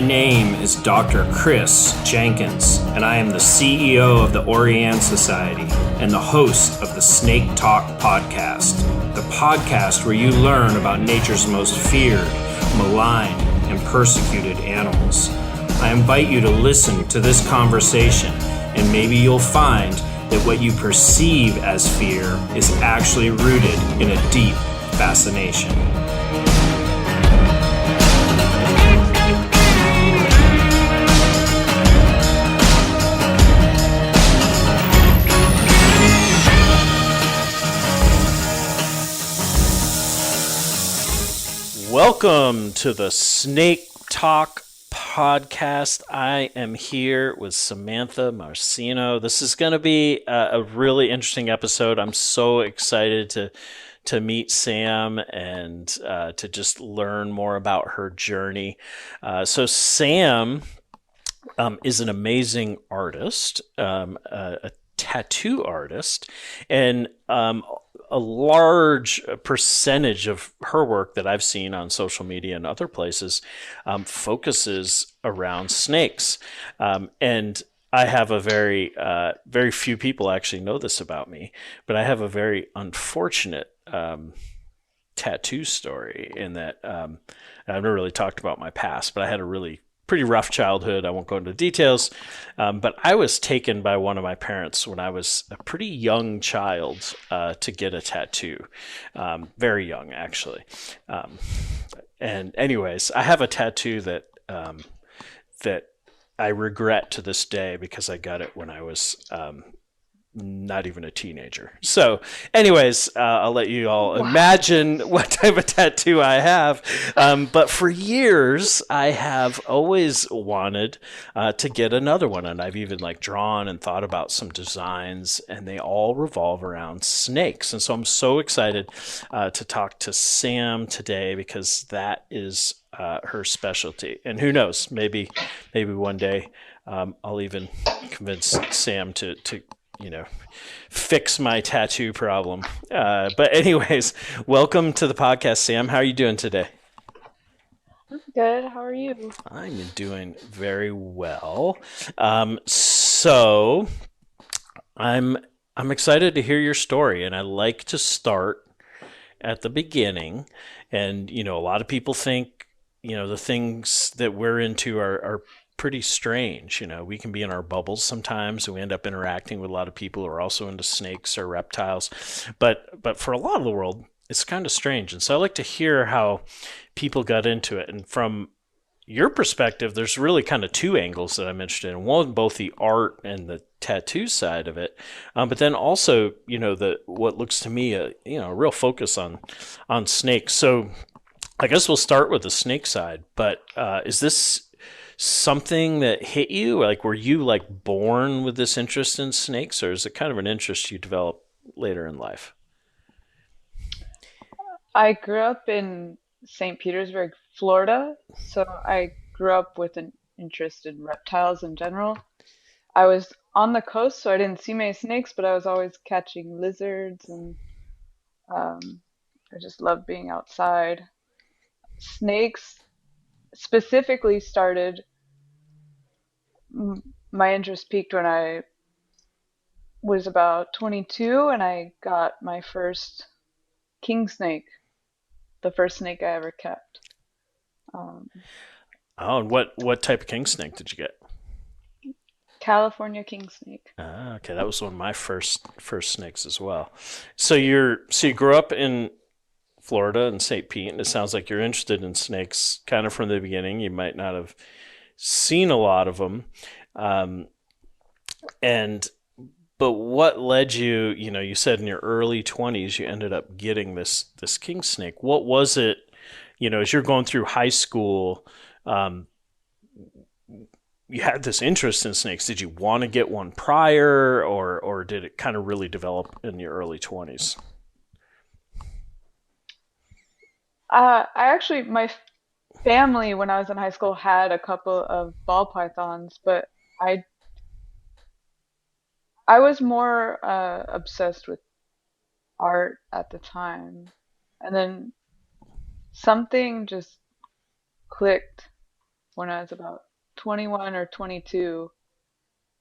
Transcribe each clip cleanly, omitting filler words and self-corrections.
My name is Dr. Chris Jenkins, and I am the CEO of the Orianne Society and the host of the Snake Talk podcast, the podcast where you learn about nature's most feared, maligned, and persecuted animals. I invite you to listen to this conversation, and maybe you'll find that what you perceive as fear is actually rooted in a deep fascination. Welcome to the Snake Talk podcast. I am here with Samantha Mancino. This is going to be a really interesting episode. I'm so excited to meet Sam and to just learn more about her journey. So Sam is an amazing artist, a tattoo artist, and a large percentage of her work that I've seen on social media and other places focuses around snakes. And I have a very few people actually know this about me, but I have a very unfortunate tattoo story in that I've never really talked about my past, but I had a really pretty rough childhood. I won't go into details, but I was taken by one of my parents when I was a pretty young child to get a tattoo, very young actually. And anyways, I have a tattoo that I regret to this day because I got it when I was not even a teenager. So anyways, I'll let you all imagine what type of tattoo I have. But for years, I have always wanted to get another one. And I've even drawn and thought about some designs, and they all revolve around snakes. And so I'm so excited to talk to Sam today because that is her specialty. And who knows, maybe one day I'll even convince Sam to fix my tattoo problem. But anyways, welcome to the podcast, Sam. How are you doing today? I'm good. How are you? I'm doing very well. So I'm excited to hear your story, and I like to start at the beginning. And a lot of people think the things that we're into are pretty strange. We can be in our bubbles sometimes, and we end up interacting with a lot of people who are also into snakes or reptiles. But for a lot of the world, it's kind of strange. And so I like to hear how people got into it. And from your perspective, there's really kind of two angles that I'm interested in. One, both the art and the tattoo side of it, but then also, what looks to me a real focus on snakes. So I guess we'll start with the snake side. But is this something that hit you? Were you born with this interest in snakes, or is it kind of an interest you develop later in life? I grew up in St. Petersburg, Florida, so I grew up with an interest in reptiles in general. I was on the coast, so I didn't see many snakes, but I was always catching lizards, and I just loved being outside. Snakes specifically started, my interest peaked when I was about 22 and I got my first king snake, the first snake I ever kept. Um, Oh, and what type of king snake did you get? California king snake. Ah, okay, that was one of my first snakes as well. So you grew up in Florida and St. Pete, and it sounds like you're interested in snakes kind of from the beginning. You might not have seen a lot of them, and but what led you? You said in your early 20s you ended up getting this king snake. What was it? As you're going through high school, you had this interest in snakes. Did you want to get one prior, or did it kind of really develop in your early 20s? My family, when I was in high school, had a couple of ball pythons, but I I was more obsessed with art at the time, and then something just clicked when I was about 21 or 22,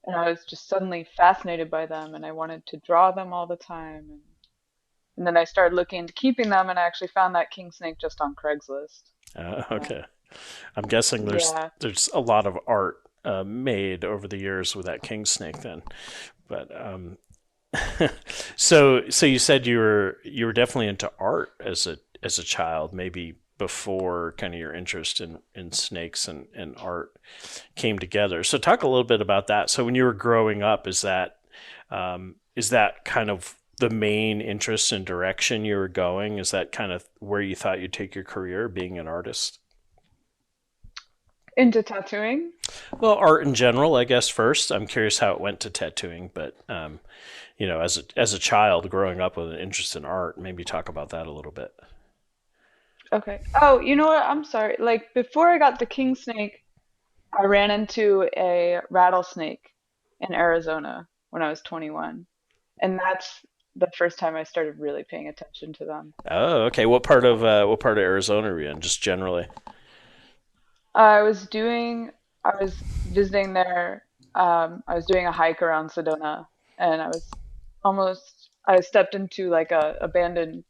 and I was just suddenly fascinated by them, and I wanted to draw them all the time. And then I started looking into keeping them, and I actually found that king snake just on Craigslist. Okay. I'm guessing Yeah. there's a lot of art made over the years with that king snake then. But so you said you were definitely into art as a child, maybe before kind of your interest in snakes and art came together. So talk a little bit about that. So when you were growing up, is that kind of the main interest and direction you were going? Is that kind of where you thought you'd take your career, being an artist? Into tattooing. Well, art in general, I guess. First, I'm curious how it went to tattooing, but as a child growing up with an interest in art, maybe talk about that a little bit. Okay. Oh, you know what? I'm sorry. Like before I got the king snake, I ran into a rattlesnake in Arizona when I was 21. And that's the first time I started really paying attention to them. Oh, okay. What part of Arizona are you in? Just generally. I was visiting there. I was doing a hike around Sedona, and I stepped into like a abandoned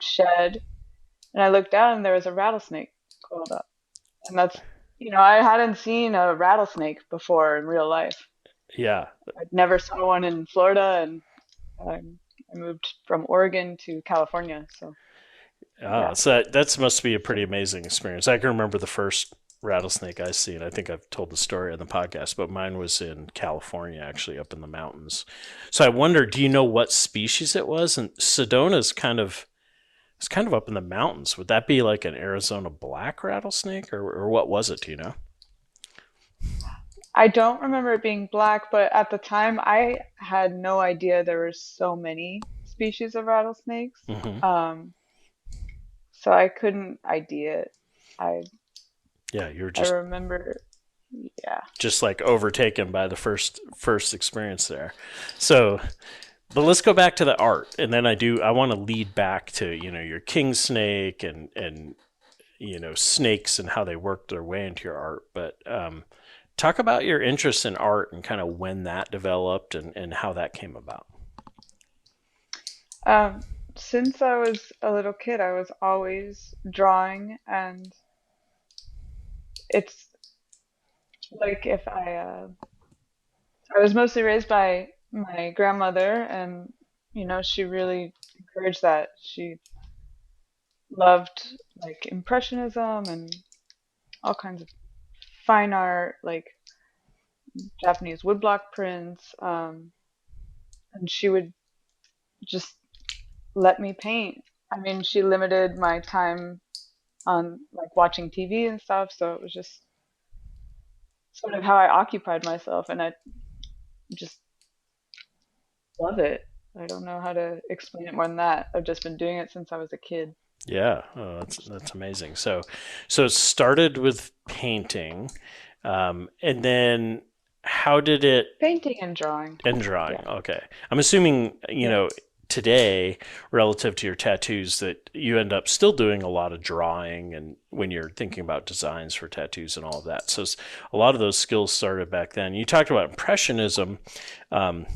shed, and I looked down, and there was a rattlesnake coiled up. And I hadn't seen a rattlesnake before in real life. Yeah. I'd never saw one in Florida, and I moved from Oregon to California. So Ah, yeah. so that must be a So pretty amazing experience. I can remember the first rattlesnake I seen. I think I've told the story on the podcast, but mine was in California, actually up in the mountains. So I wonder, do you know what species it was? And Sedona's it's kind of up in the mountains. Would that be like an Arizona black rattlesnake, or what was it? Do you know? I don't remember it being black, but at the time I had no idea there were so many species of rattlesnakes. Hmm. Um, so I couldn't ID it. I Yeah, you were I remember, yeah. just like overtaken by the first experience there. So, but let's go back to the art, and then I want to lead back to your king snake and snakes and how they work their way into your art. But talk about your interest in art and kind of when that developed and how that came about. Um, since I was a little kid, I was always drawing, and it's like if I was mostly raised by my grandmother, and she really encouraged that. She loved like impressionism and all kinds of fine art, like Japanese woodblock prints, and she would just let me paint. I mean, she limited my time on like watching TV and stuff, so it was just sort of how I occupied myself, and I just love it. I don't know how to explain it more than that. I've just been doing it since I was a kid. Yeah, oh, that's amazing. So it started with painting, and then how did it Painting and drawing. and drawing? Yeah. Okay, I'm assuming Yeah. today, relative to your tattoos, that you end up still doing a lot of drawing, and when you're thinking about designs for tattoos and all of that. So a lot of those skills started back then. You talked about impressionism. Um,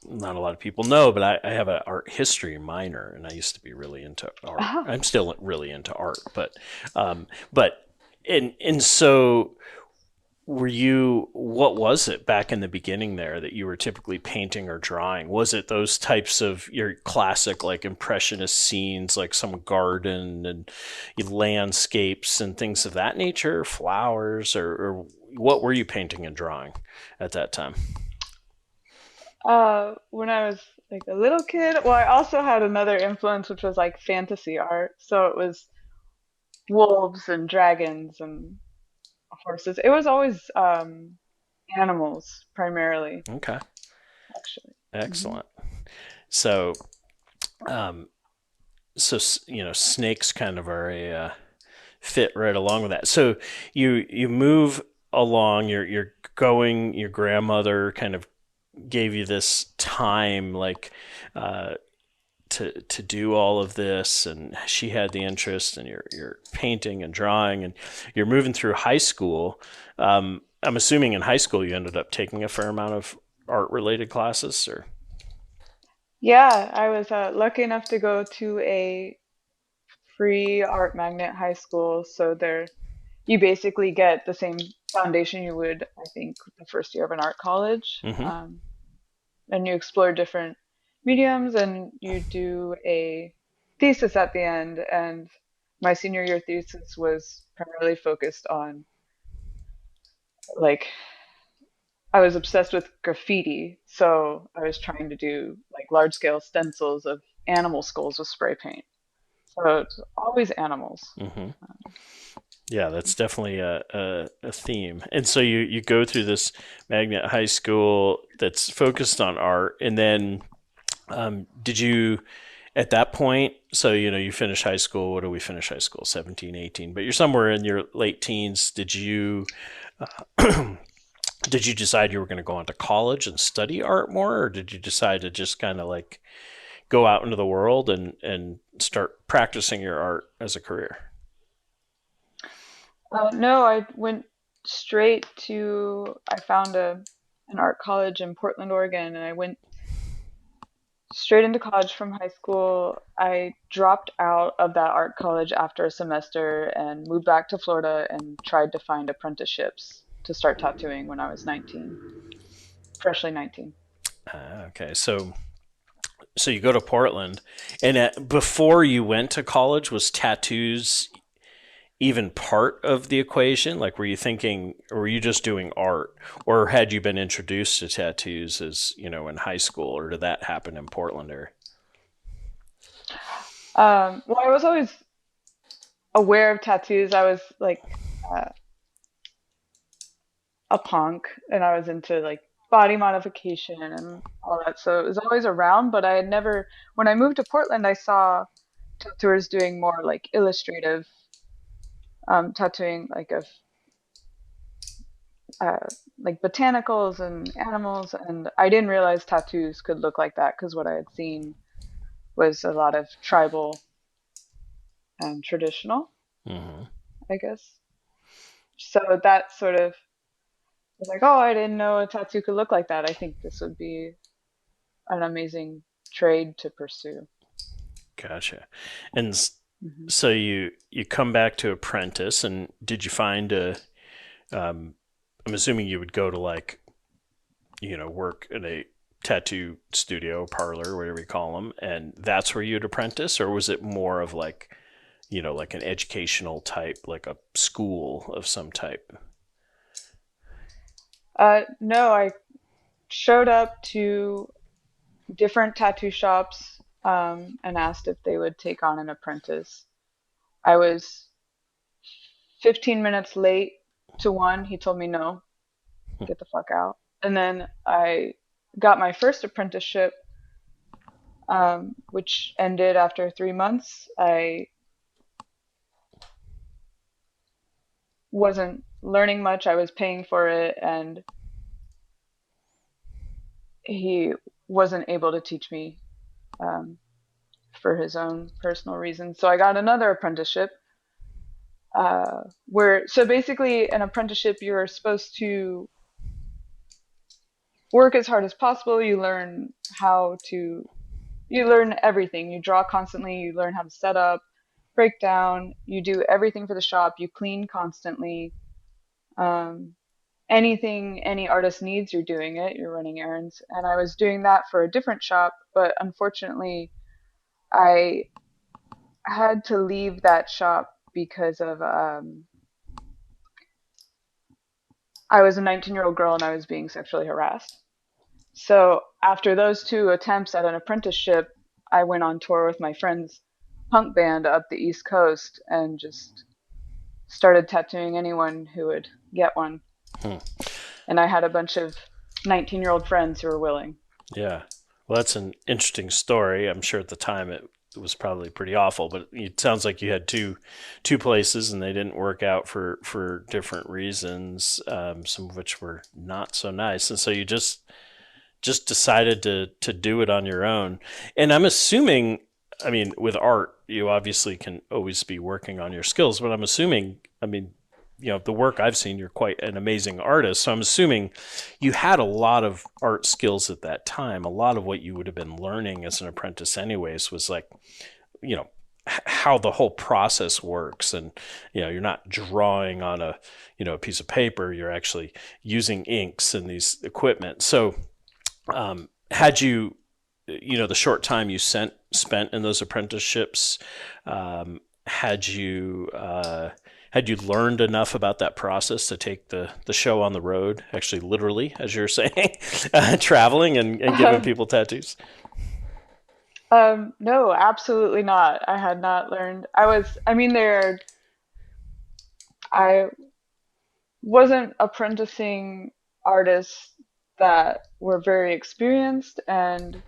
Not a lot of people know, but I have an art history minor, and I used to be really into art. Oh. I'm still really into art, but and so were you? What was it back in the beginning there that you were typically painting or drawing? Was it those types of your classic like impressionist scenes, like some garden and landscapes and things of that nature, flowers, or what were you painting and drawing at that time? When I was like a little kid, well, I also had another influence, which was like fantasy art. So it was wolves and dragons and horses. It was always animals primarily, Okay, actually. Hmm. excellent. So, um, snakes kind of are a fit right along with that. So you move along. You're going. Your grandmother kind of gave you this time, like to do all of this, and she had the interest, and you're painting and drawing, and you're moving through high school. I'm assuming in high school you ended up taking a fair amount of art related classes, or Yeah, I was lucky enough to go to a free art magnet high school. So there, you basically get the same foundation you would, I think, the first year of an art college. mm-hmm. And you explore different mediums and you do a thesis at the end. And my senior year thesis was primarily focused on like I was obsessed with graffiti, so I was trying to do like large scale stencils of animal skulls with spray paint. So it's always animals. Mm-hmm. Yeah, that's definitely a theme. And so you go through this magnet high school that's focused on art, and then did you at that point, so you finish high school, what do we finish high school, 17, 18, but you're somewhere in your late teens. Did you decide you were going to go on to college and study art more, or did you decide to just kind of like go out into the world and start practicing your art as a career? No, I went straight to, I found an art college in Portland, Oregon, and I went straight into college from high school. I dropped out of that art college after a semester and moved back to Florida and tried to find apprenticeships to start tattooing when I was 19, freshly 19. Okay, so you go to Portland, and before you went to college, was tattoos even part of the equation? Like, were you thinking, or were you just doing art, or had you been introduced to tattoos as in high school, or did that happen in Portland? Or Well, I was always aware of tattoos. I was like uh, a punk and I was into like body modification and all that. So it was always around, but I had never, when I moved to Portland, I saw tattooers doing more like illustrative tattooing, like of uh, like botanicals and animals. And I didn't realize tattoos could look like that because what I had seen was a lot of tribal and traditional, mm-hmm. I guess. So that sort of was like, oh, I didn't know a tattoo could look like that. I think this would be an amazing trade to pursue. Gotcha. And Hmm. so you come back to apprentice, and did you find a? Um, I'm assuming you would go to like work in a tattoo studio, parlor, whatever you call them, and that's where you'd apprentice, or was it more of like like an educational type, like a school of some type? No, I showed up to different tattoo shops and asked if they would take on an apprentice. I was 15 minutes late to one. He told me no, get the fuck out. And then I got my first apprenticeship, which ended after 3 months. I wasn't learning much. I was paying for it, and he wasn't able to teach me um, for his own personal reasons. So I got another apprenticeship where, so basically, an apprenticeship, you're supposed to work as hard as possible. You learn how to, you learn everything. You draw constantly, you learn how to set up, break down, you do everything for the shop, you clean constantly. Um, Anything any artist needs, you're doing it, you're running errands. And I was doing that for a different shop, but unfortunately, I had to leave that shop because of I was a 19-year-old girl and I was being sexually harassed. So after those two attempts at an apprenticeship, I went on tour with my friend's punk band up the East Coast and just started tattooing anyone who would get one. Hmm. And I had a bunch of 19-year-old friends who were willing. Yeah. Well, that's an interesting story. I'm sure at the time it was probably pretty awful, but it sounds like you had two places and they didn't work out for different reasons, some of which were not so nice. And so you just just decided to do it on your own. And I'm assuming, I mean, with art, you obviously can always be working on your skills, but I'm assuming, I mean, the work I've seen, you're quite an amazing artist. So I'm assuming you had a lot of art skills at that time. A lot of what you would have been learning as an apprentice, anyways, was like, how the whole process works. And, you're not drawing on a piece of paper. You're actually using inks and these equipment. So, had you, the short time you spent in those apprenticeships, had you learned enough about that process to take the show on the road, actually literally, as you're saying, traveling and giving Um, people tattoos? no, absolutely not. I had not learned. I mean, I wasn't apprenticing artists that were very experienced, and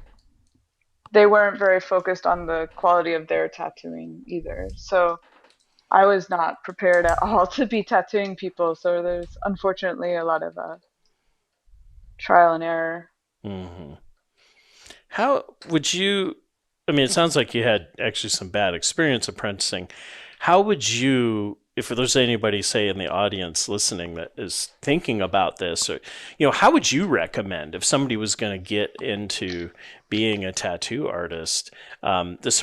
they weren't very focused on the quality of their tattooing either. So I was not prepared at all to be tattooing people. So there's unfortunately a lot of trial and error. Hmm. How would you? I mean, it sounds like you had actually some bad experience apprenticing. How would you, if there's anybody, say, in the audience listening that is thinking about this, or how would you recommend if somebody was going to get into being a tattoo artist, this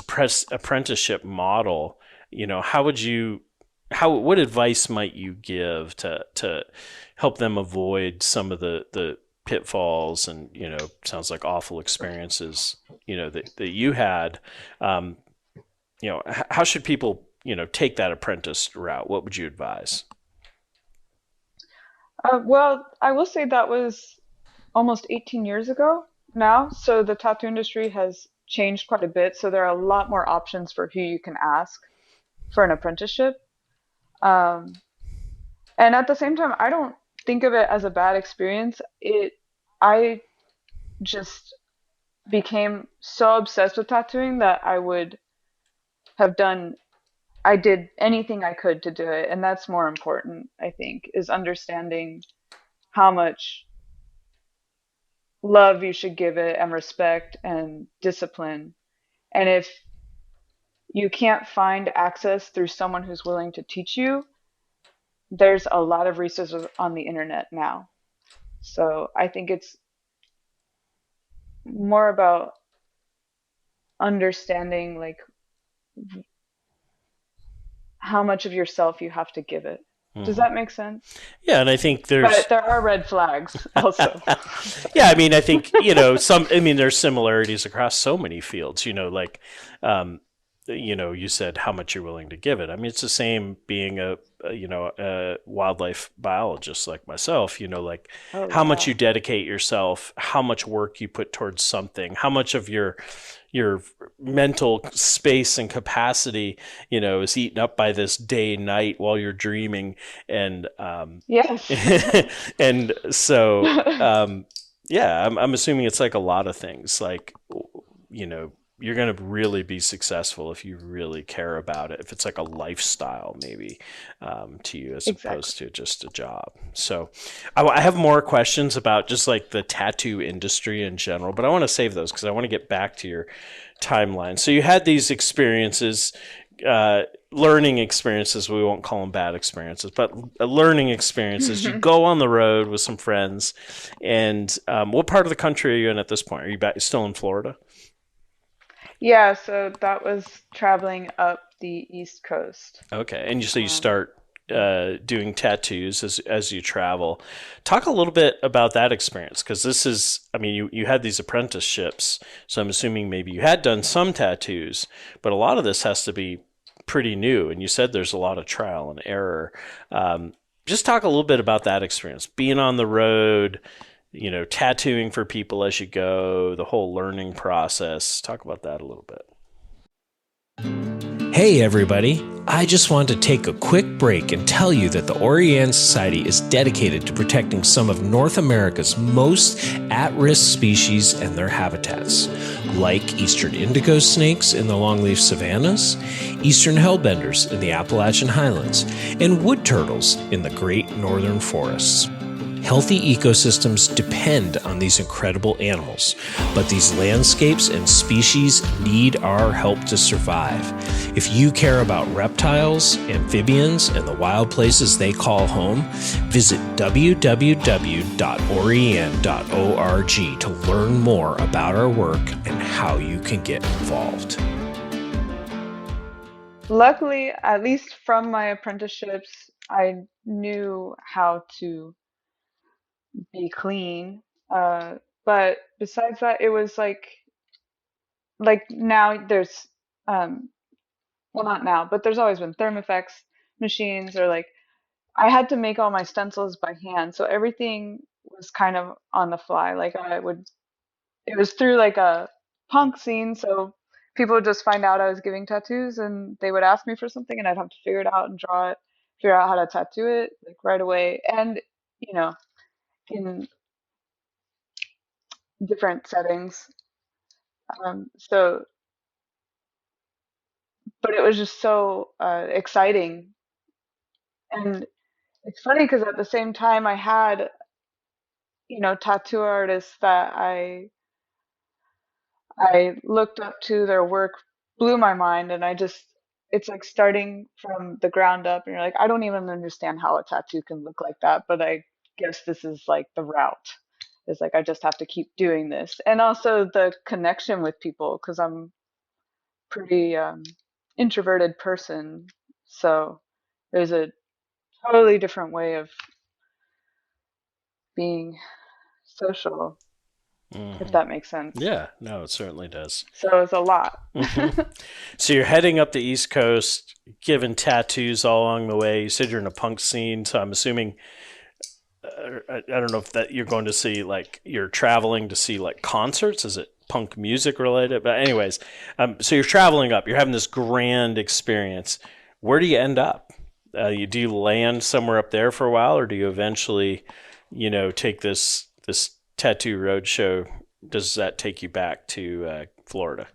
apprenticeship model? How would you? What advice might you give to help them avoid some of the pitfalls and sounds like awful experiences that you had? um, how should people take that apprentice route? What would you advise? Well, I will say that was almost 18 years ago now. So the tattoo industry has changed quite a bit. So there are a lot more options for who you can ask for an apprenticeship. Um, and at the same time, I don't think of it as a bad experience. I just became so obsessed with tattooing that I did anything I could to do it. And that's more important, I think, is understanding how much love you should give it and respect and discipline. And if you can't find access through someone who's willing to teach you, there's a lot of resources on the internet now. So I think it's more about understanding like how much of yourself you have to give it. Does Hmm. that make sense? Yeah, and I think there's But there are red flags also. yeah, I mean, I think I mean, there's similarities across so many fields. Like, um, you said how much you're willing to give it. I mean, it's the same being a wildlife biologist like myself. Like Oh how much yeah. you dedicate yourself, how much work you put towards something, how much of your mental space and capacity, is eaten up by this day night while you're dreaming, and Yes. and so yeah, I'm assuming it's like a lot of things. Like, you're going to really be successful if you really care about it. If it's like a lifestyle, maybe, to you as Exactly. opposed to just a job. So, I have more questions about just like the tattoo industry in general, but I want to save those because I want to get back to your timeline. So, you had these experiences, uh, learning experiences. We won't call them bad experiences, but learning experiences. You go on the road with some friends, and what part of the country are you in at this point? Are you back still in Florida? Yeah, so that was traveling up the East Coast. Okay, and so you Um, start doing tattoos as you travel. Talk a little bit about that experience because this is, I mean, you had these apprenticeships, so I'm assuming maybe you had done some tattoos, but a lot of this has to be pretty new. And you said there's a lot of trial and error. Just talk a little bit about that experience, being on the road, tattooing for people as you go, the whole learning process. Talk about that a little bit. Hey everybody, I just want to take a quick break and tell you that the Orianne Society is dedicated to protecting some of North America's most at-risk species and their habitats, like eastern indigo snakes in the longleaf savannas, eastern hellbenders in the Appalachian highlands, and wood turtles in the great northern forests. Healthy ecosystems depend on these incredible animals, but these landscapes and species need our help to survive. If you care about reptiles, amphibians, and the wild places they call home, visit www.orien.org to learn more about our work and how you can get involved. Luckily, at least from my apprenticeships, I knew how to be clean. Uh, but besides that, it was like now there's um well, not now, but there's always been thermofex machines, or like I had to make all my stencils by hand, so everything was kind of on the fly. Like it was through like a punk scene, so people would just find out I was giving tattoos, and they would ask me for something, and I'd have to figure it out and draw it, figure out how to tattoo it like right away, and you know, in different settings. So, but it was just so exciting, and it's funny because at the same time I had, tattoo artists that I looked up to. Their work blew my mind, and it's like starting from the ground up, and you're like, I don't even understand how a tattoo can look like that, but I guess this is like the route. It's like I just have to keep doing this. And also the connection with people, because I'm pretty introverted person, so there's a totally different way of being social, if Hmm. that makes sense. Yeah, no, it certainly does. So it's a lot. Hmm. So you're heading up the East Coast, giving tattoos all along the way. You said you're in a punk scene, so I'm assuming I don't know if that you're going to see like you're traveling to see like concerts. Is it punk music related? But anyways, so you're traveling up. You're having this grand experience. Where do you end up? Do you land somewhere up there for a while, or do you eventually, take this tattoo road show? Does that take you back to Florida?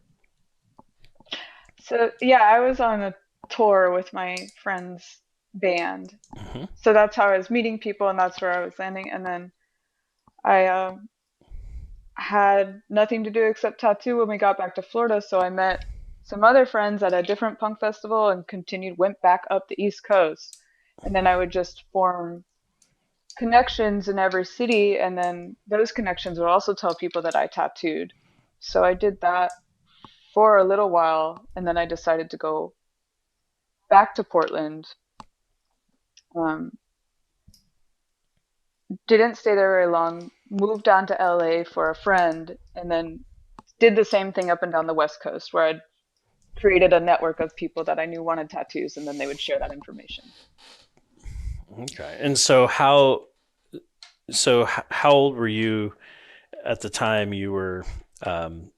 So yeah, I was on a tour with my friend's band. Hmm. So that's how I was meeting people, and that's where I was landing. And then I had nothing to do except tattoo when we got back to Florida. So I met some other friends at a different punk festival and went back up the East Coast. And then I would just form connections in every city, and then those connections would also tell people that I tattooed. So I did that for a little while, and then I decided to go back to Portland. Um, didn't stay there very long, moved down to LA for a friend, and then did the same thing up and down the West Coast, where I'd created a network of people that I knew wanted tattoos, and then they would share that information. Okay. And how old were you at the time you were, um,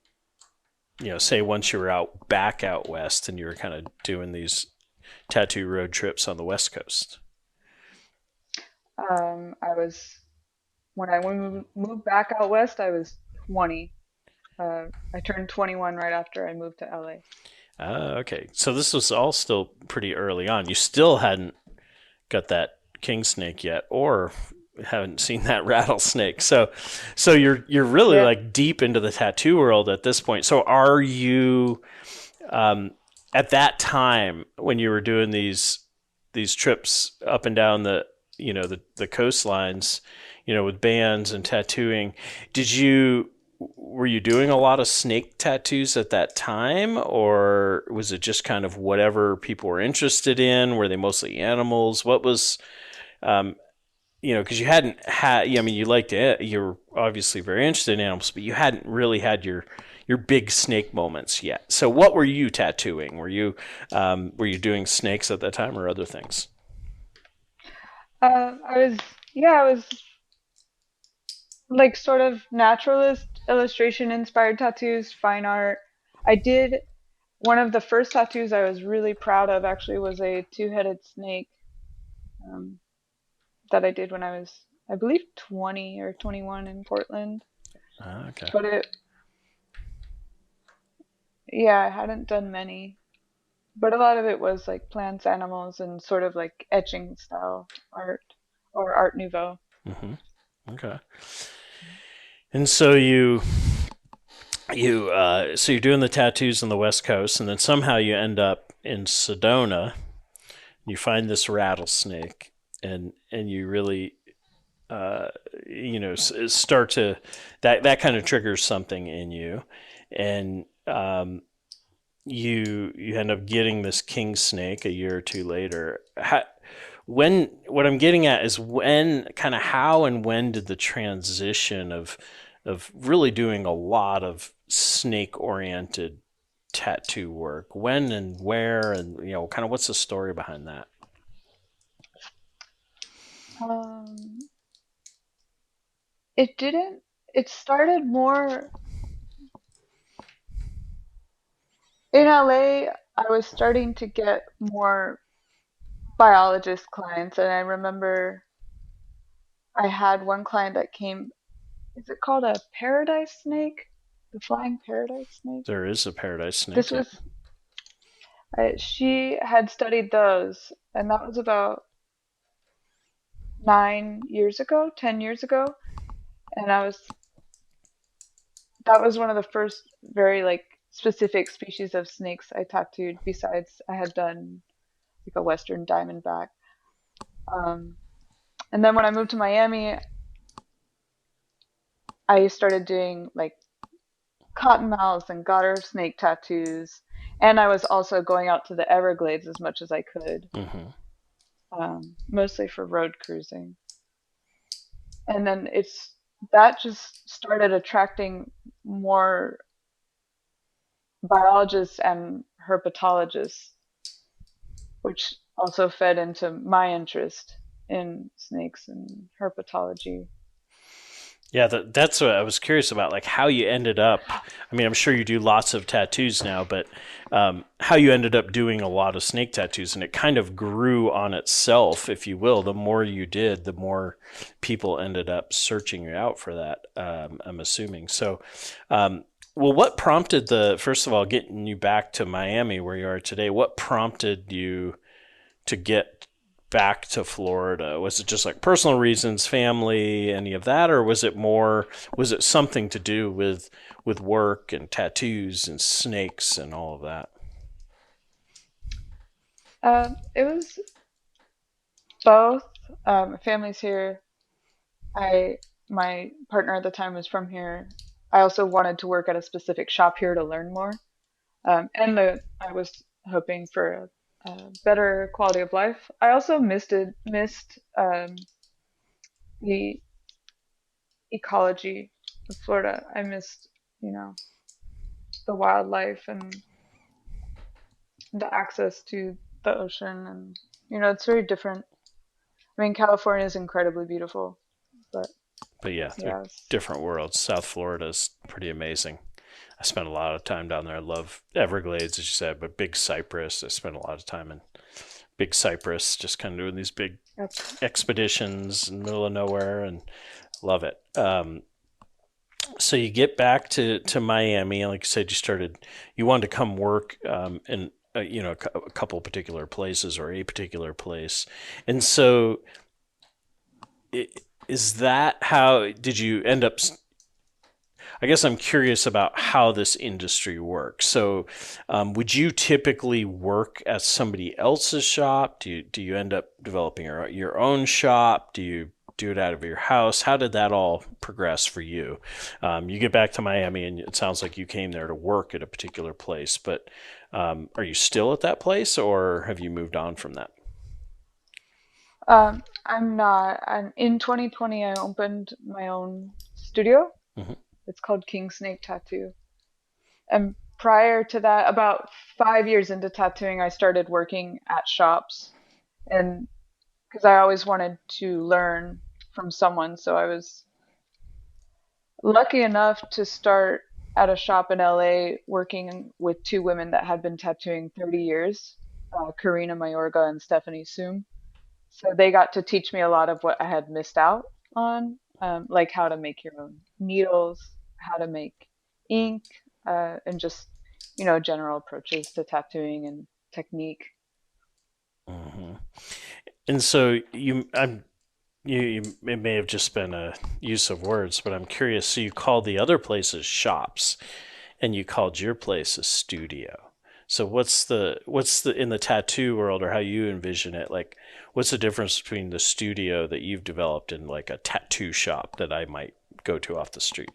say once you were back out west and you were kind of doing these tattoo road trips on the West Coast? I was when I moved back out west, I was 20. I turned 21 right after I moved to LA. Okay. So this was all still pretty early on. You still hadn't got that king snake yet, or haven't seen that rattlesnake. So you're really Yeah. like deep into the tattoo world at this point. So are you um, at that time when you were doing these trips up and down the coastlines, with bands and tattooing, did you were you doing a lot of snake tattoos at that time, or was it just kind of whatever people were interested in? Were they mostly animals? What was um, because you hadn't had, I mean, you're obviously very interested in animals, but you hadn't really had your big snake moments yet. So, what were you tattooing? Were you doing snakes at that time or other things? I was like sort of naturalist, illustration inspired tattoos, fine art. I did one of the first tattoos I was really proud of actually was a two-headed snake, um, that I did when I was, I believe, 20 or 21 in Portland. Okay. But yeah, I hadn't done many. But a lot of it was like plants, animals, and sort of like etching style art or Art Nouveau. Hmm. Okay. And so so you're doing the tattoos on the West Coast, and then somehow you end up in Sedona. You find this rattlesnake, and you really uh, start to that kind of triggers something in you, and you end up getting this king snake a year or two later. When what I'm getting at is when kind of how and when did the transition of really doing a lot of snake oriented tattoo work, when and where, and kind of what's the story behind that? Um, it didn't. It started more in LA. I was starting to get more biologist clients, and I remember I had one client that came. Is it called a paradise snake? The flying paradise snake? There is a paradise This snake, yeah. was, she had studied those, and that was about 9 years ago, 10 years ago. And that was one of the first very like specific species of snakes I tattooed, besides I had done like a Western diamondback. Um, and then when I moved to Miami, I started doing like cottonmouths and garter snake tattoos. And I was also going out to the Everglades as much as I could, Hmm. mostly for road cruising. And then that just started attracting more biologists and herpetologists, which also fed into my interest in snakes and herpetology. Yeah, that's what I was curious about, like how you ended up. I mean, I'm sure you do lots of tattoos now, but how you ended up doing a lot of snake tattoos, and it kind of grew on itself, if you will. The more you did, the more people ended up searching you out for that. I'm assuming. So, um, well, what prompted first of all, getting you back to Miami where you are today? What prompted you to get back to Florida? Was it just like personal reasons, family, any of that, or was it something to do with work and tattoos and snakes and all of that? It was both. My family's here. I My partner at the time was from here. I also wanted to work at a specific shop here to learn more. I was hoping for a better quality of life. I also missed the ecology of Florida. I missed, you know, the wildlife and the access to the ocean, and it's very different. I mean, California is incredibly beautiful, but But yeah, they're yeah, different worlds. South Florida's pretty amazing. I spent a lot of time down there. I love Everglades, as you said, but Big Cypress. I spent a lot of time in Big Cypress, just kind of doing these big that's expeditions in the middle of nowhere, and love it. So you get back to Miami, and like you said, you wanted to come work in a couple particular places or a particular place, and so I is that how did you end up? I guess I'm curious about how this industry works. So, would you typically work at somebody else's shop? Do you end up developing your own shop? Do you do it out of your house? How did that all progress for you? You get back to Miami, and it sounds like you came there to work at a particular place. But are you still at that place, or have you moved on from that? I'm not. In 2020, I opened my own studio. Hmm. It's called King Snake Tattoo. And prior to that, about 5 years into tattooing, I started working at shops, and because I always wanted to learn from someone, so I was lucky enough to start at a shop in LA working with two women that had been tattooing 30 years, Karina Mayorga and Stephanie Soom. So they got to teach me a lot of what I had missed out on, like how to make your own needles, how to make ink, and just, general approaches to tattooing and technique. Hmm. And so I'm it may have just been a use of words, but I'm curious. So you called the other places shops, and you called your place a studio. So what's the in the tattoo world, or how you envision it? Like, what's the difference between the studio that you've developed and like a tattoo shop that I might go to off the street?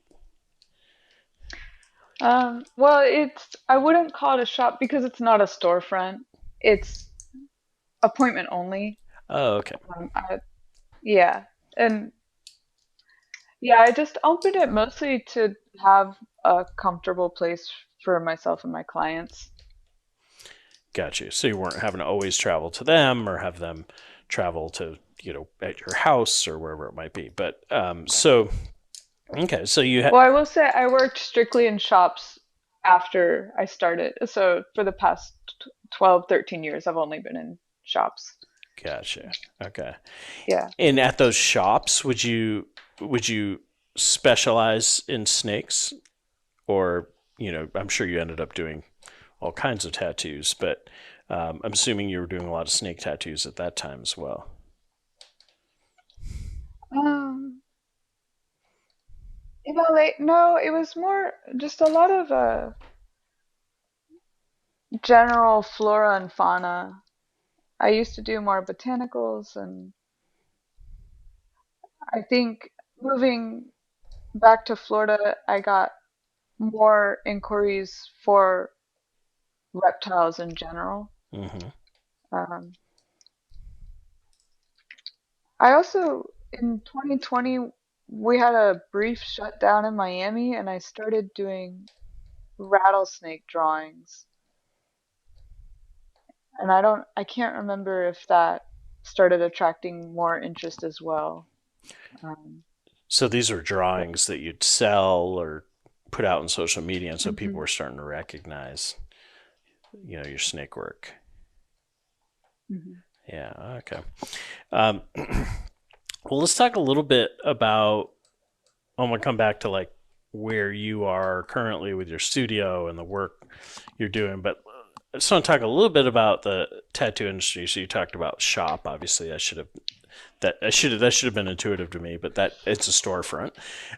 Well, I wouldn't call it a shop because it's not a storefront. It's appointment only. Oh, okay, I, yeah. And yeah, I just opened it mostly to have a comfortable place for myself and my clients. got you. So you weren't having to always travel to them or have them travel to at your house or wherever it might be. But so okay, so Well, I will say I worked strictly in shops after I started. So for the past 12, 13 years, I've only been in shops. gotcha. Okay. Yeah. And at those shops, would you specialize in snakes, or I'm sure you ended up doing all kinds of tattoos, but I'm assuming you were doing a lot of snake tattoos at that time as well. Um, no, it was more just a lot of general flora and fauna. I used to do more botanicals, and I think moving back to Florida, I got more inquiries for reptiles in general. Hmm. Um, I also, in 2020, we had a brief shutdown in Miami, and I started doing rattlesnake drawings. And I can't remember if that started attracting more interest as well. Um, So these were but, drawings that you'd sell or put out on social media, and so people hmm were starting to recognize, your snake work. hmm Yeah. Okay. Um, well, let's talk a little bit about. I'm gonna come back to like where you are currently with your studio and the work you're doing, but I just want to talk a little bit about the tattoo industry. So you talked about shop. Obviously, that should have been intuitive to me, but that it's a storefront.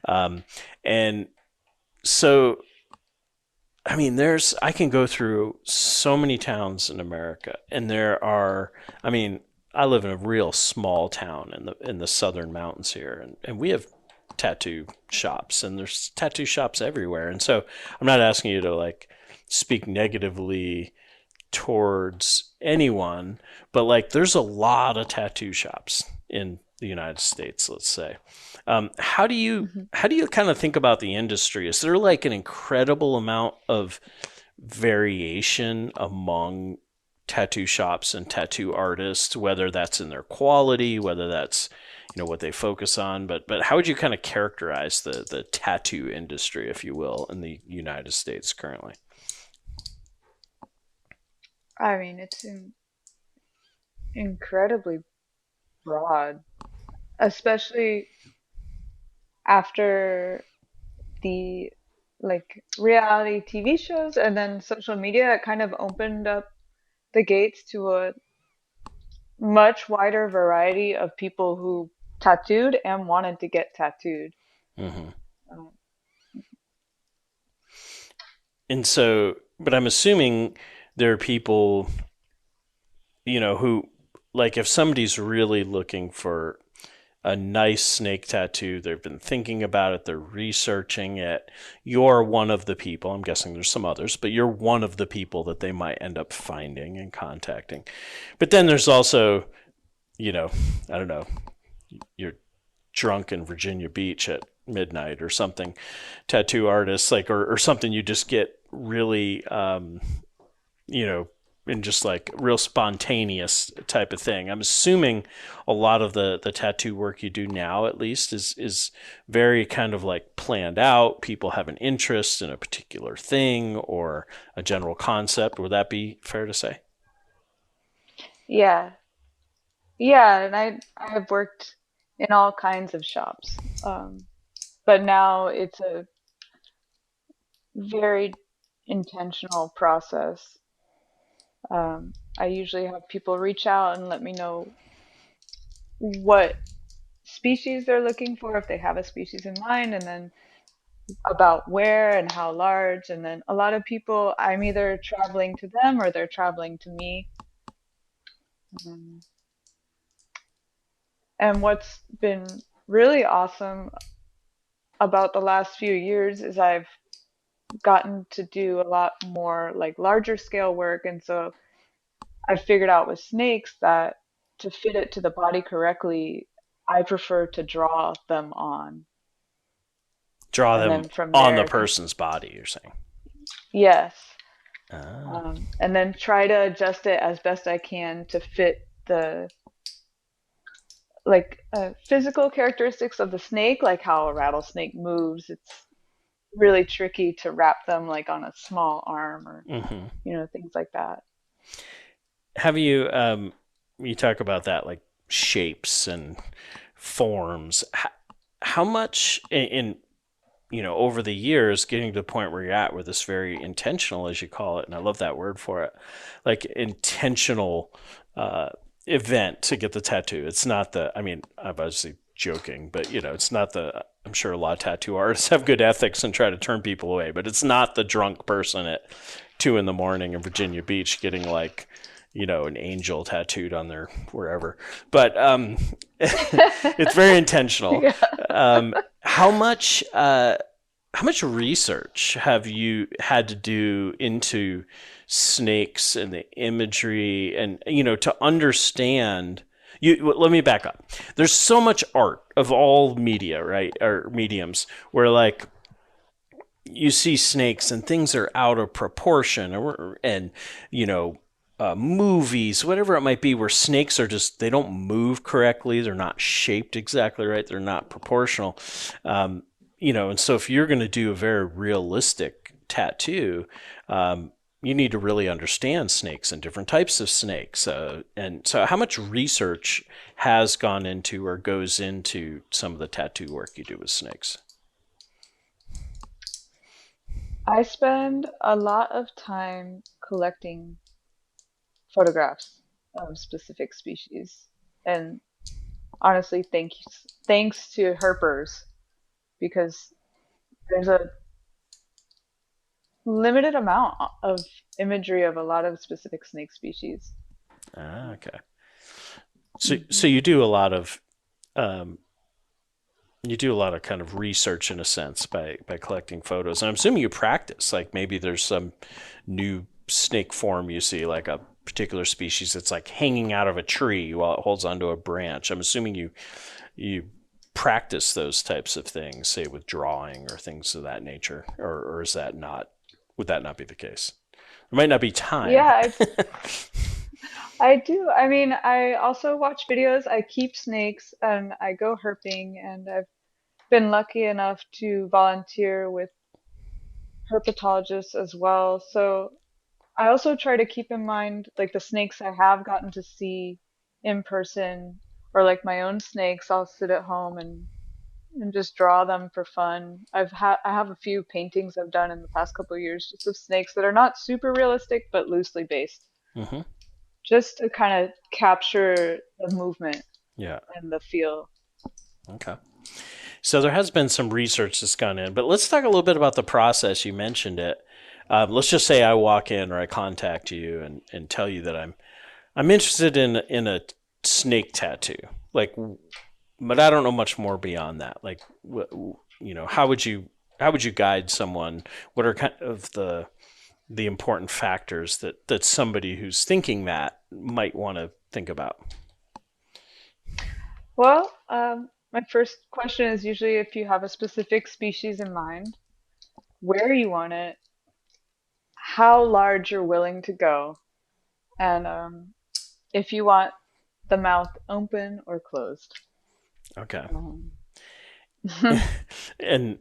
Um, and so I mean, I can go through so many towns in America, and I mean, I live in a real small town in the southern mountains here, and we have tattoo shops, and there's tattoo shops everywhere. And so I'm not asking you to like speak negatively towards anyone, but like there's a lot of tattoo shops in the United States, let's say. How do you hmm how do you kind of think about the industry? Is there like an incredible amount of variation among tattoo shops and tattoo artists, whether that's in their quality, whether that's what they focus on, but how would you kind of characterize the tattoo industry, if you will, in the United States currently? I mean, incredibly broad, especially after the reality TV shows and then social media. It kind of opened up the gates to a much wider variety of people who tattooed and wanted to get tattooed. Hmm. Um, And so, but I'm assuming there are people, who, like, if somebody's really looking for a nice snake tattoo, they've been thinking about it, they're researching it, you're one of the people, I'm guessing there's some others, but you're one of the people that they might end up finding and contacting. But then there's also, you know, I don't know, you're drunk in Virginia Beach at midnight or something, tattoo artists, like, or something you just get really, you know, and just like real spontaneous type of thing. I'm assuming a lot of the tattoo work you do now, at least, is very kind of like planned out. People have an interest in a particular thing or a general concept. Would that be fair to say? yeah, yeah, and I have worked in all kinds of shops, but now it's a very intentional process. I usually have people reach out and let me know what species they're looking for, if they have a species in mind, and then about where and how large. And then a lot of people, I'm either traveling to them or they're traveling to me. Um, and what's been really awesome about the last few years is I've gotten to do a lot more like larger scale work. And so I figured out with snakes that to fit it to the body correctly, I prefer to draw them on. Draw And them then from on the there, person's body, you're saying. yes. Ah. And then try to adjust it as best I can to fit the physical characteristics of the snake, like how a rattlesnake moves. It's really tricky to wrap them like on a small arm or Hmm. things like that. Have you you talk about that, like shapes and forms. How much in over the years, getting to the point where you're at, where this very intentional, as you call it, and I love that word for it, like intentional uh, event to get the tattoo. It's not the, I mean, I'm obviously joking, but it's not the, I'm sure a lot of tattoo artists have good ethics and try to turn people away, but it's not the drunk person at 2 a.m. in Virginia Beach getting like, an angel tattooed on their wherever. But it's very intentional. Yeah. Um, how much how much research have you had to do into snakes and the imagery, and to understand? Let me back up. There's so much art of all media, right, or mediums, where like you see snakes and things are out of proportion, and movies, whatever it might be, where snakes are just, they don't move correctly, they're not shaped exactly right, they're not proportional. And so if you're going to do a very realistic tattoo, you need to really understand snakes and different types of snakes. And so how much research has gone into or goes into some of the tattoo work you do with snakes? I spend a lot of time collecting photographs of specific species. And honestly, thanks to herpers, because there's a limited amount of imagery of a lot of specific snake species. Okay. So Hmm. um, you do a lot of kind of research in a sense by collecting photos, and I'm assuming you practice. Like maybe there's some new snake form you see, like a particular species that's like hanging out of a tree while it holds onto a branch. I'm assuming you practice those types of things, say with drawing or things of that nature, or is that not? Would that not be the case? There might not be time. Yeah, I do. I mean, I also watch videos. I keep snakes and I go herping, and I've been lucky enough to volunteer with herpetologists as well. So I also try to keep in mind like the snakes I have gotten to see in person, or like my own snakes, I'll sit at home and just draw them for fun. I have a few paintings I've done in the past couple of years just of snakes that are not super realistic but loosely based, Hmm. just to kind of capture the movement Yeah. and the feel. Okay. So there has been some research that's gone in, but let's talk a little bit about the process. You mentioned it. Let's just say I walk in or I contact you and tell you that I'm interested in a snake tattoo. Like, but I don't know much more beyond that. Like, how would you guide someone? What are kind of the important factors that somebody who's thinking that might want to think about? Well, my first question is usually if you have a specific species in mind, where you want it, how large you're willing to go, and if you want the mouth open or closed. Okay. Um, And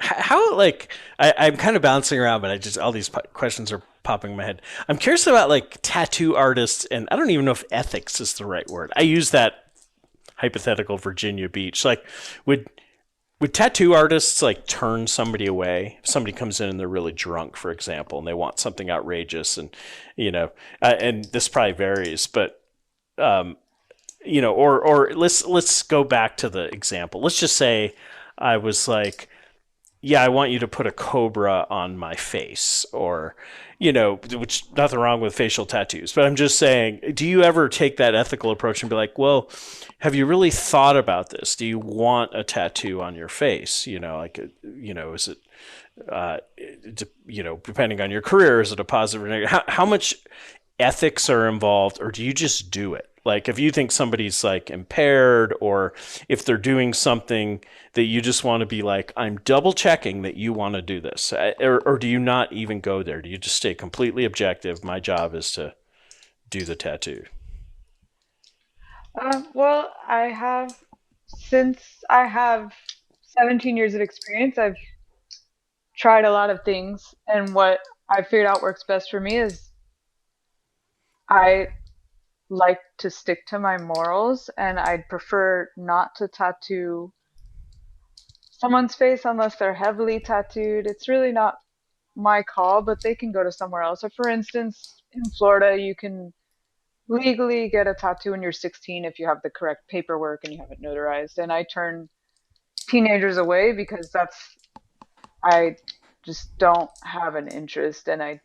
how, like, I'm kind of bouncing around, but I just, all these questions are popping in my head. I'm curious about like tattoo artists, and I don't even know if ethics is the right word. I use that hypothetical Virginia Beach. Like, would tattoo artists like turn somebody away if somebody comes in and they're really drunk, for example, and they want something outrageous, and and this probably varies, but um, or let's go back to the example. Let's just say I was like, yeah, I want you to put a cobra on my face, or, which nothing wrong with facial tattoos, but I'm just saying, do you ever take that ethical approach and be like, well, have you really thought about this? Do you want a tattoo on your face? Is it, uh, depending on your career, is it a positive or negative? How much ethics are involved, or do you just do it? Like if you think somebody's like impaired, or if they're doing something that you just want to be like, I'm double checking that you want to do this, or do you not even go there? Do you just stay completely objective? My job is to do the tattoo. Well, since I have 17 years of experience, I've tried a lot of things, and what I figured out works best for me is I like to stick to my morals, and I'd prefer not to tattoo someone's face unless they're heavily tattooed. It's really not my call, but they can go to somewhere else. So, for instance, in Florida, you can legally get a tattoo when you're 16 if you have the correct paperwork and you have it notarized. And I turn teenagers away because I just don't have an interest. And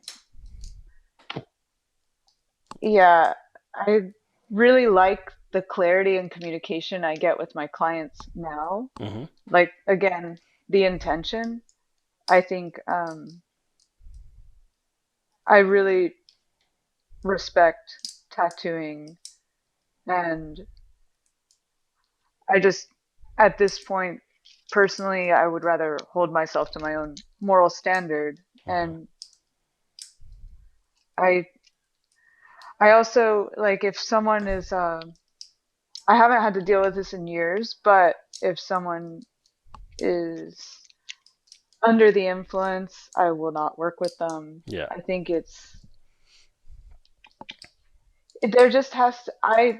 yeah, I really like the clarity and communication I get with my clients now. Hmm. Like, again, the intention. I think I really respect tattooing, and I just, at this point, personally, I would rather hold myself to my own moral standard. Hmm. And I, I also like if someone is, I haven't had to deal with this in years, but if someone is under the influence, I will not work with them. Yeah. I think there just has to, I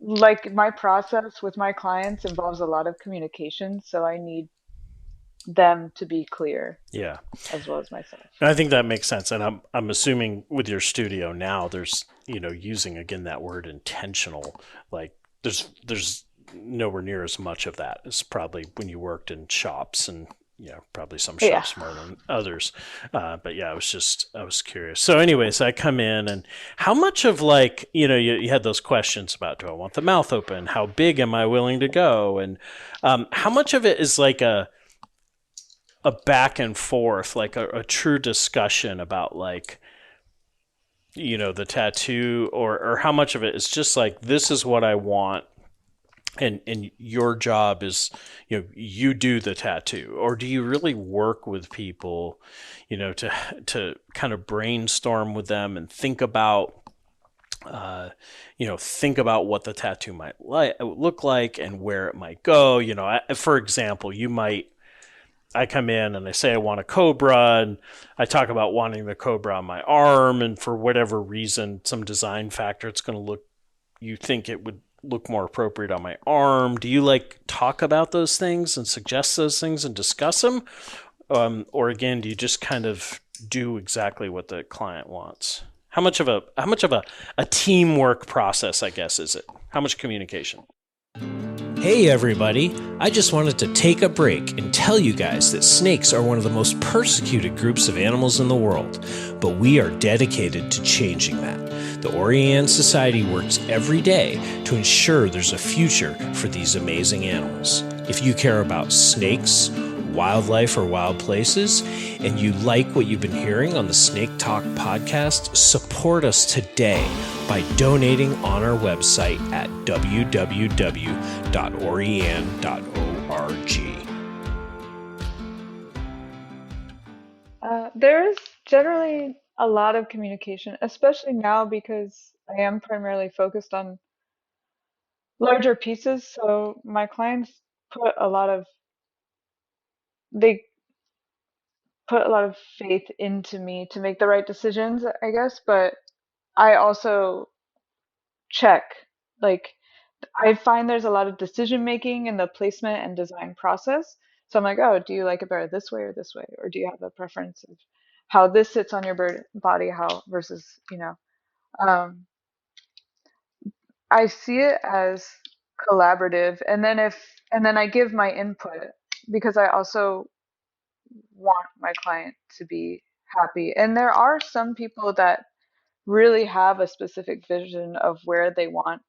like my process with my clients involves a lot of communication, so I need them to be clear Yeah. as well as myself. And I think that makes sense. And I'm assuming with your studio now, there's using again that word intentional. Like there's nowhere near as much of that as probably when you worked in shops, and probably some Yeah. shops more than others. But yeah, I was curious. So anyways, I come in, and how much of like you had those questions about, do I want the mouth open? How big am I willing to go? And how much of it is like a back and forth, like a true discussion about like the tattoo, or how much of it is just like, this is what I want, and your job is you do the tattoo, or do you really work with people to kind of brainstorm with them and think about what the tattoo might look like and where it might go. For example, I come in and I say I want a cobra, and I talk about wanting the cobra on my arm, and for whatever reason, some design factor, it's going to look, you think it would look more appropriate on my arm. Do you like talk about those things and suggest those things and discuss them? Or again, do you just kind of do exactly what the client wants? How much of a teamwork process, I guess, is it? How much communication? Hey everybody, I just wanted to take a break and tell you guys that snakes are one of the most persecuted groups of animals in the world, but we are dedicated to changing that. The Oriane Society works every day to ensure there's a future for these amazing animals. If you care about snakes, wildlife, or wild places, and you like what you've been hearing on the Snake Talk podcast, support us today by donating on our website at www.oriane.org. There is generally a lot of communication, especially now because I am primarily focused on larger pieces. So my clients put a lot of they put a lot of faith into me to make the right decisions, I guess. But I also check, like I find there's a lot of decision making in the placement and design process. So I'm like, oh, do you like it better this way or this way, or do you have a preference of how this sits on your body, how versus um, I see it as collaborative, and then I give my input because I also want my client to be happy. And there are some people that really have a specific vision of where they want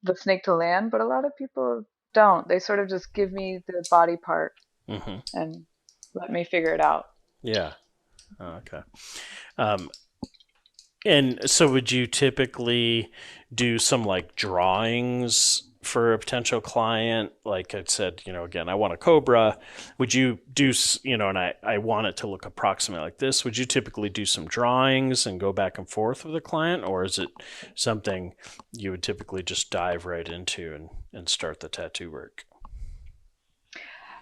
the snake to land, but a lot of people don't. They sort of just give me the body part Hmm. and let me figure it out. Yeah. Oh, okay. Um, and so would you typically do some like drawings for a potential client? Like I said, again, I want a cobra. Would you do, and I want it to look approximately like this. Would you typically do some drawings and go back and forth with the client? Or is it something you would typically just dive right into and start the tattoo work?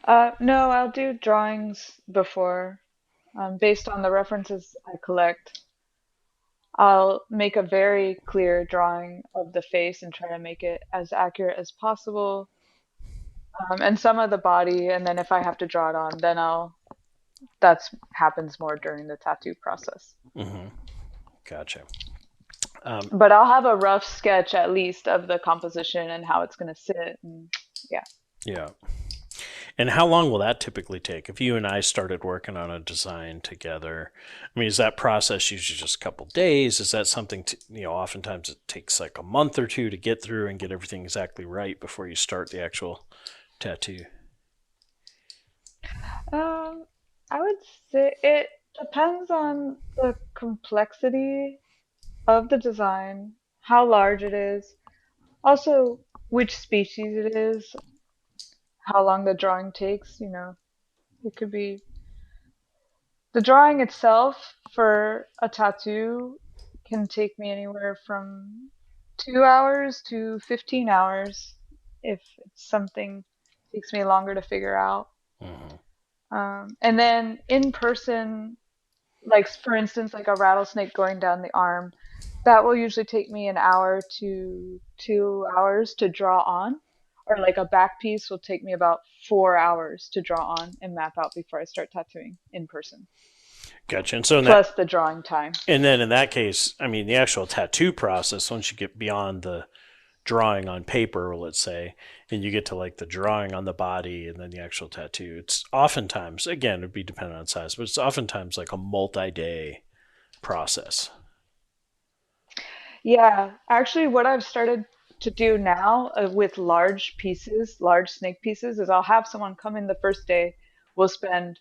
No, I'll do drawings before, based on the references I collect. I'll make a very clear drawing of the face and try to make it as accurate as possible, and some of the body. And then if I have to draw it on, then that's happens more during the tattoo process. Hmm. Gotcha. Um, But I'll have a rough sketch at least of the composition and how it's going to sit. And yeah. yeah. And how long will that typically take? If you and I started working on a design together, I mean, is that process usually just a couple days? Is that something oftentimes it takes like a month or two to get through and get everything exactly right before you start the actual tattoo? Um, I would say it depends on the complexity of the design, how large it is, also which species it is, how long the drawing takes. It could be the drawing itself for a tattoo can take me anywhere from 2 hours to 15 hours if it's something takes me longer to figure out. Hmm. And then in person, like for instance, like a rattlesnake going down the arm, that will usually take me an hour to 2 hours to draw on. Or like a back piece will take me about 4 hours to draw on and map out before I start tattooing in person, Gotcha. And so in that, plus the drawing time. and then in that case, I mean, the actual tattoo process, once you get beyond the drawing on paper, let's say, and you get to like the drawing on the body and then the actual tattoo, it's oftentimes, again, it'd be dependent on size, but it's oftentimes like a multi-day process. Yeah, actually, what I've started to do now with large snake pieces, is I'll have someone come in the first day. We'll spend,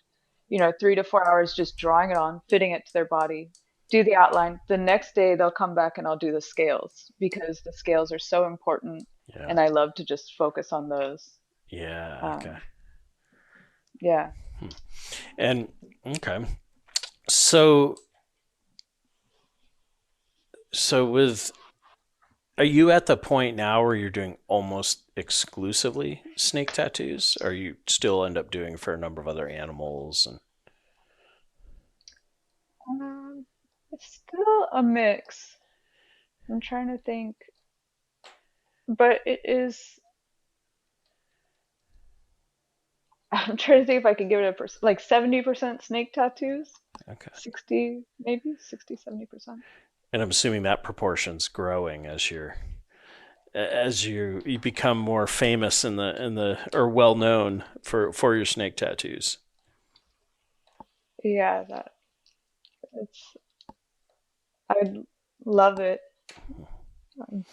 3 to 4 hours just drawing it on, fitting it to their body, do the outline. The next day, they'll come back and I'll do the scales because the scales are so important, Yeah. and I love to just focus on those. Yeah. Okay. Um, yeah. And okay. So with are you at the point now where you're doing almost exclusively snake tattoos? Or you still end up doing for a number of other animals and Um, it's still a mix. I'm trying to think, but it is. I'm trying to think if I could give it a like 70% snake tattoos, okay. 60 maybe 60-70%. And I'm assuming that proportion's growing as you become more famous in the or well known for your snake tattoos. Yeah, that it's I love it. I'm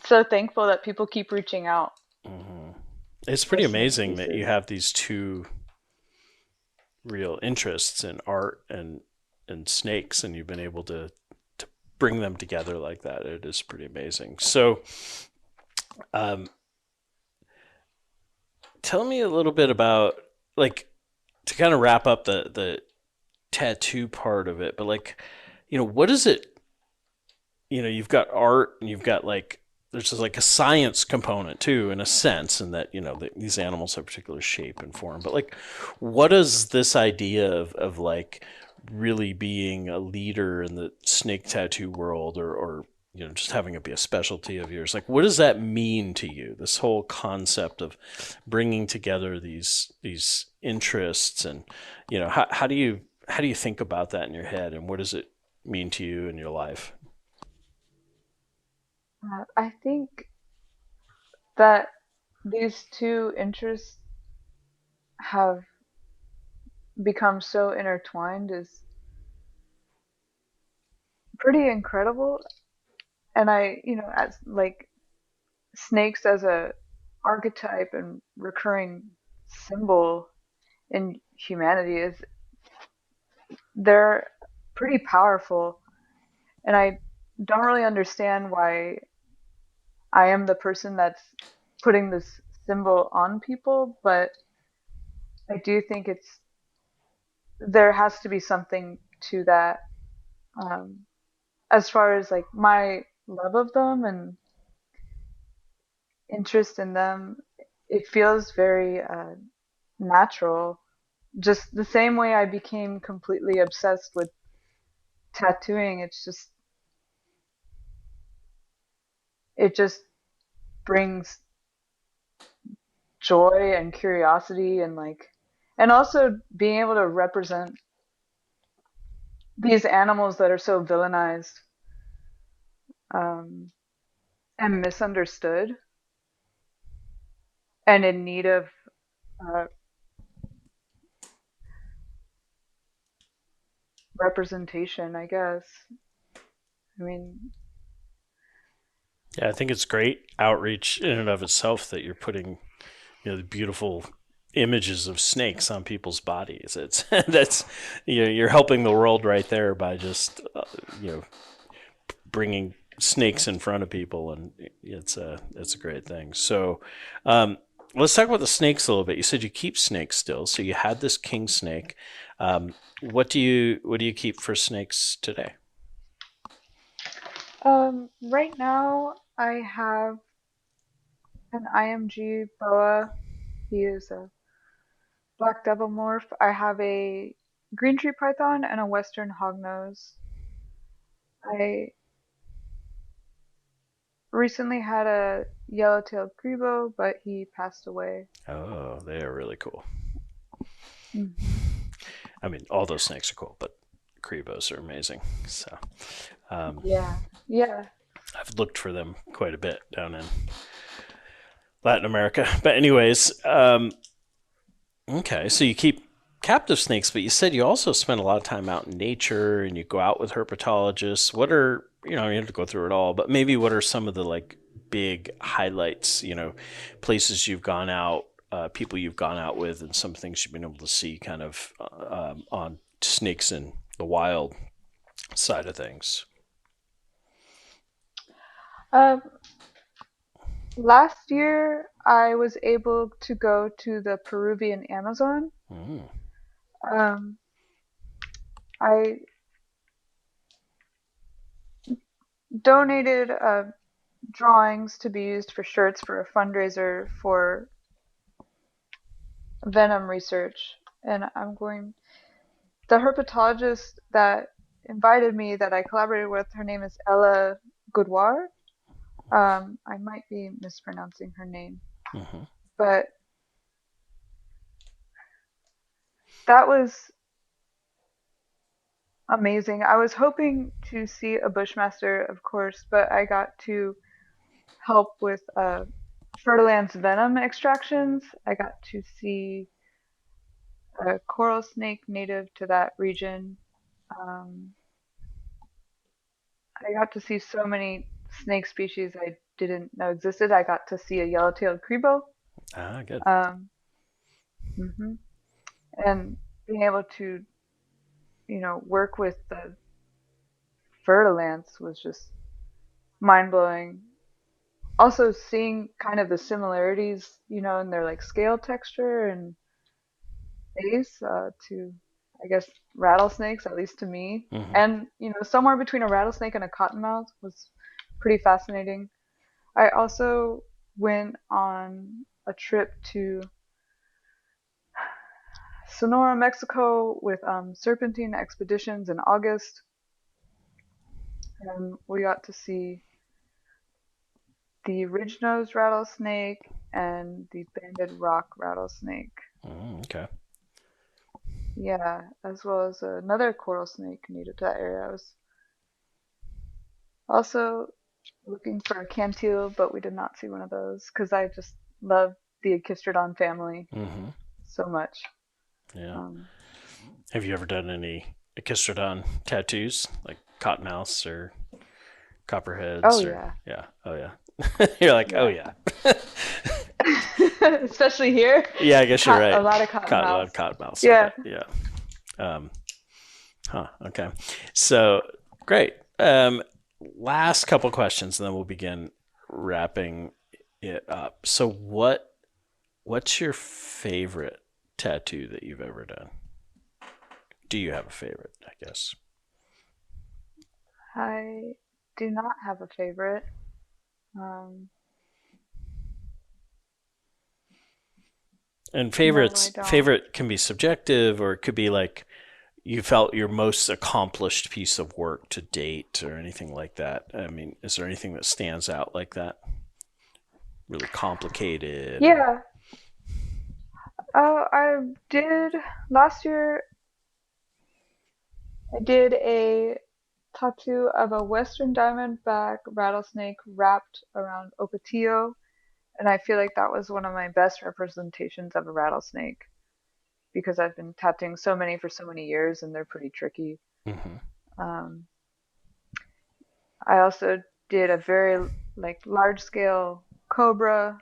so thankful that people keep reaching out Hmm. It's for pretty snake amazing that you pieces. have these two real interests in art and snakes, and you've been able to bring them together like that. It is pretty amazing. So, um, tell me a little bit about like to kind of wrap up the tattoo part of it, but like, what is it? You've got art and you've got like there's just like a science component too, in a sense, in that these animals have particular shape and form. But like, what is this idea of like really being a leader in the snake tattoo world, or just having it be a specialty of yours? Like, what does that mean to you? This whole concept of bringing together these interests, and how do you think about that in your head, and what does it mean to you in your life? I think that these two interests have become so intertwined is pretty incredible. And as like snakes as a archetype and recurring symbol in humanity is they're pretty powerful. And I don't really understand why I am the person that's putting this symbol on people, but I do think there has to be something to that. Um, as far as like my love of them and interest in them, it feels very natural. Just the same way I became completely obsessed with tattooing. It just brings joy and curiosity and and also being able to represent these animals that are so villainized um, and misunderstood and in need of uh, representation, I guess. I mean, Yeah, I think it's great outreach in and of itself that you're putting, the beautiful images of snakes on people's bodies. It's that's you're helping the world right there by just you know bringing snakes in front of people, and it's a great thing. So, um, let's talk about the snakes a little bit. You said you keep snakes still, so you had this king snake. What do you keep for snakes today? right now I have an IMG boa. He is a black devil morph. I have a green tree python and a western hognose. I recently had a yellow-tailed grebo, but he passed away. Oh, they are really cool. Hmm. I mean, all those snakes are cool, but Cribos are amazing. So, um, Yeah, yeah. I've looked for them quite a bit down in Latin America. But anyways, okay, so you keep captive snakes, but you said you also spend a lot of time out in nature and you go out with herpetologists. What are, you don't have to go through it all, but maybe what are some of the like big highlights, places you've gone out, people you've gone out with, and some things you've been able to see kind of on snakes in the wild side of things? Um, last year I was able to go to the Peruvian Amazon. Mm. Um, I donated drawings to be used for shirts for a fundraiser for venom research, and the herpetologist that invited me that I collaborated with, her name is Ella Goodwar. I might be mispronouncing her name, Hmm. but that was amazing. I was hoping to see a bushmaster, of course, but I got to help with Fer-de-Lance venom extractions. I got to see a coral snake native to that region. Um, I got to see so many snake species I didn't know existed. I got to see a yellow-tailed grebo. Ah, good. Um, mhm. And being able to, work with the Fer-de-Lance was just mind-blowing. Also seeing kind of the similarities, in their like scale texture and base to, I guess, rattlesnakes, at least to me. Hmm. And, somewhere between a rattlesnake and a cottonmouth was pretty fascinating. I also went on a trip to Sonora, Mexico with Serpentine Expeditions in August, and we got to see the ridge-nosed rattlesnake and the banded rock rattlesnake. Okay. Yeah, as well as another coral snake native to that area. I was also looking for a Cantil, but we did not see one of those because I just love the Echistrodon family Mm-hmm. so much. Yeah. Um, Have you ever done any Echistrodon tattoos, like cottonmouths or oh copperheads, or yeah, yeah? Oh yeah. You're like, oh yeah. yeah. Especially here, Yeah, I guess you're a right. lot of A lot of cottonmouths. cottonmouths, I Yeah. bet. Yeah. Um, Okay. So great. Last couple questions, and then we'll begin wrapping it up. So what's your favorite tattoo that you've ever done? Do you have a favorite, I guess? I do not have a favorite. Um, And no, I don't. favorite can be subjective, or it could be like you felt your most accomplished piece of work to date or anything like that. I mean, is there anything that stands out like that? Really complicated or Yeah. I did last year. I did a tattoo of a Western Diamondback rattlesnake wrapped around Ocotillo, and I feel like that was one of my best representations of a rattlesnake because I've been tattooing so many for so many years, and they're pretty tricky. mm-hmm. Um, I also did a very like large scale cobra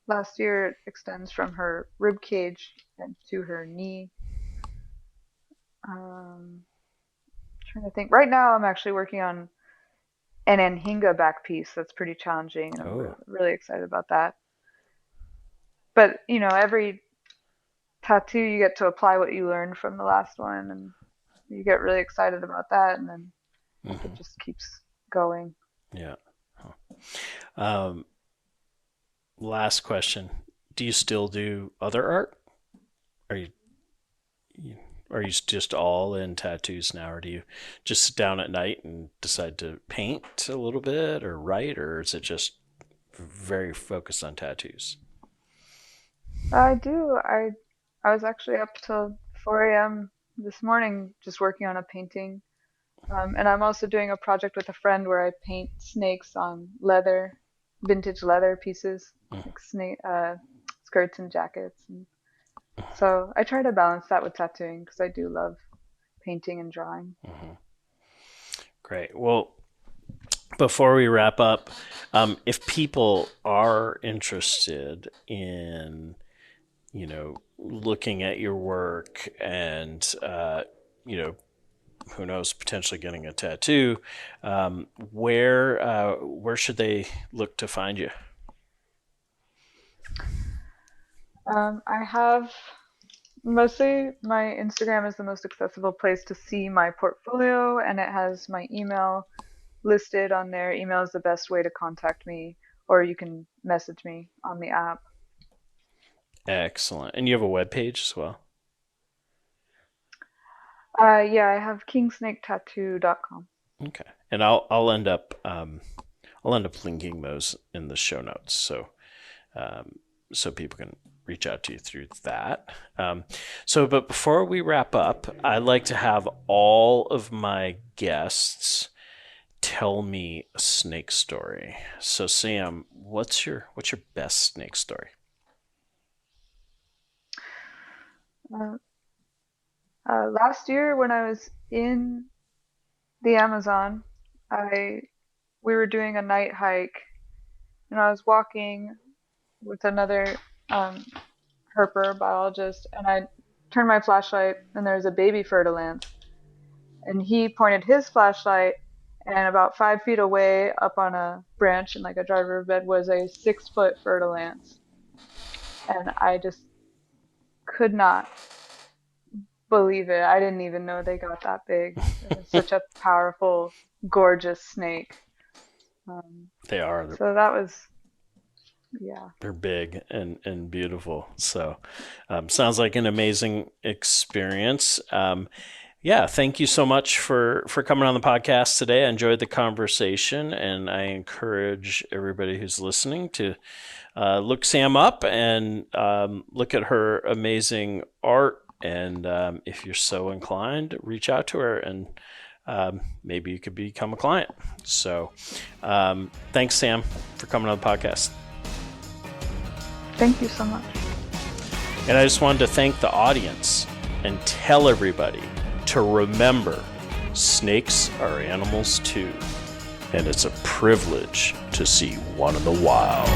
last year. It extends from her rib cage and to her knee. Trying to think. Right now, I'm actually working on an Anhinga back piece that's pretty challenging, and I'm Oh, really excited about that. But every tattoo you get to apply what you learned from the last one, and you get really excited about that, and then it mm-hmm. just keeps going. Yeah. Huh. Last question. Do you still do other art? Are you are you just all in tattoos now, or do you just sit down at night and decide to paint a little bit or write, or is it just very focused on tattoos? I do. I was actually up till 4 a.m. this morning just working on a painting. And I'm also doing a project with a friend where I paint snakes on leather, vintage leather pieces, like snake skirts and jackets. And so I try to balance that with tattooing because I do love painting and drawing. Mm-hmm. Great. Well, before we wrap up, if people are interested in looking at your work and who knows, potentially getting a tattoo, where should they look to find you? I have mostly my Instagram is the most accessible place to see my portfolio, and it has my email listed on there. Email is the best way to contact me, or you can message me on the app. Excellent. And you have a web page as well. Yeah, I have kingsnaketattoo.com. Okay. And I'll end up linking those in the show notes, so people can reach out to you through that. But before we wrap up, I like to have all of my guests tell me a snake story. So Sam, what's your best snake story? Uh, Last year when I was in the Amazon, I we were doing a night hike, and I was walking with another um, herper biologist, and I turned my flashlight, and there was a baby fer-de-lance, and he pointed his flashlight, and about 5 feet away, up on a branch in like a dry riverbed, was a 6 foot fer-de-lance, and I just could not believe it. I didn't even know they got that big. It was such a powerful, gorgeous snake. They are. So that was, yeah. They're big and beautiful. So, sounds like an amazing experience. Yeah, thank you so much for coming on the podcast today. I enjoyed the conversation, and I encourage everybody who's listening to look Sam up and look at her amazing art. And if you're so inclined, reach out to her and maybe you could become a client. So thanks, Sam, for coming on the podcast. Thank you so much. And I just wanted to thank the audience and tell everybody to remember snakes are animals too, and it's a privilege to see one in the wild.